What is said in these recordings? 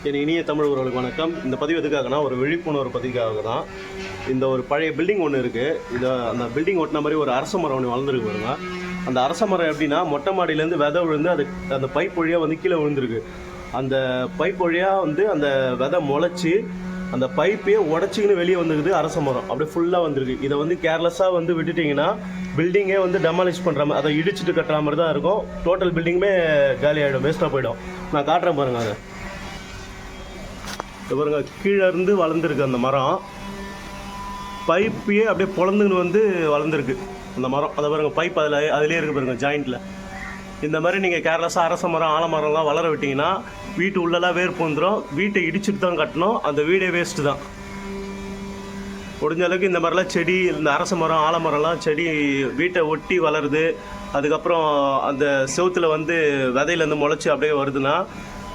என் இனிய தமிழ் உறவுகளுக்கு வணக்கம். இந்த பதிவு எதுக்காகனா ஒரு விழிப்புணர்வு பதிவுக்காக தான். இந்த ஒரு பழைய பில்டிங் ஒன்று இருக்குது. அந்த பில்டிங் ஒட்டின மாதிரி ஒரு அரச மரம் ஒன்று வளர்ந்துருக்கு பாருங்க. அந்த அரச மரம் எப்படின்னா மொட்டை மாடியிலேருந்து விதை விழுந்து அந்த பைப் வழியாக வந்து கீழே விழுந்துருக்கு. அந்த பைப் வழியாக வந்து அந்த விதை முளைச்சி அந்த பைப்பே உடச்சிக்கின்னு வெளியே வந்துருக்குது. அரச மரம் அப்படியே ஃபுல்லாக வந்திருக்கு. இதை வந்து கேர்லெஸ்ஸாக வந்து விட்டுட்டிங்கன்னா பில்டிங்கே வந்து டெமாலிஷ் பண்ணுற மாதிரி, அதை இடிச்சுட்டு கட்டுற மாதிரி தான் இருக்கும். டோட்டல் பில்டிங்குமே காலி ஆகிடும், வேஸ்ட்டாக போயிடும். நான் காட்டுறேன் பாருங்கள். அதை பாருங்க, கீழே இருந்து வளர்ந்துருக்கு அந்த மரம். பைப்பையே அப்படியே பொழந்துன்னு வந்து வளர்ந்துருக்கு அந்த மரம். அதை பாருங்கள், பைப் அதிலே இருக்குது பாருங்கள், ஜாயிண்டில். இந்த மாதிரி நீங்கள் கேர்லெஸ்ஸாக அரச மரம் ஆலமரம்லாம் வளர விட்டிங்கன்னா வீட்டு உள்ளெல்லாம் வேர் பூந்துடும். வீட்டை இடிச்சுட்டு தான் கட்டணும். அந்த வீடே வேஸ்ட்டு தான். முடிஞ்ச அளவுக்கு இந்த மாதிரிலாம் செடி, இந்த அரச மரம் ஆலமரம்லாம் செடி வீட்டை ஒட்டி வளருது. அதுக்கப்புறம் அந்த செவுத்தில் வந்து விதையிலேருந்து முளைச்சி அப்படியே வருதுன்னா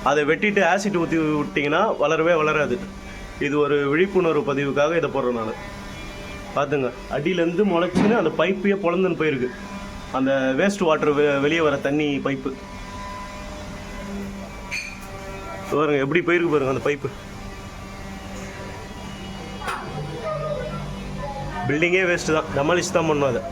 அதை வெட்டிட்டு ஆசிட் ஊற்றி விட்டிங்கன்னா வளரவே வளராது. இது ஒரு விழிப்புணர்வு பதிவுக்காக இதை போடுறேன் நான். பார்த்துங்க, அடியிலேருந்து முளைச்சின்னு அந்த பைப்பையே பொழந்துன்னு போயிருக்கு. அந்த வேஸ்ட் வாட்டர் வெளியே வர தண்ணி பைப்பு பாருங்க எப்படி போயிருக்கு பாருங்க. அந்த பைப்பு பில்டிங்கே வேஸ்ட்டு தான், டெமாலிஷ் தான் பண்ணும் அதை.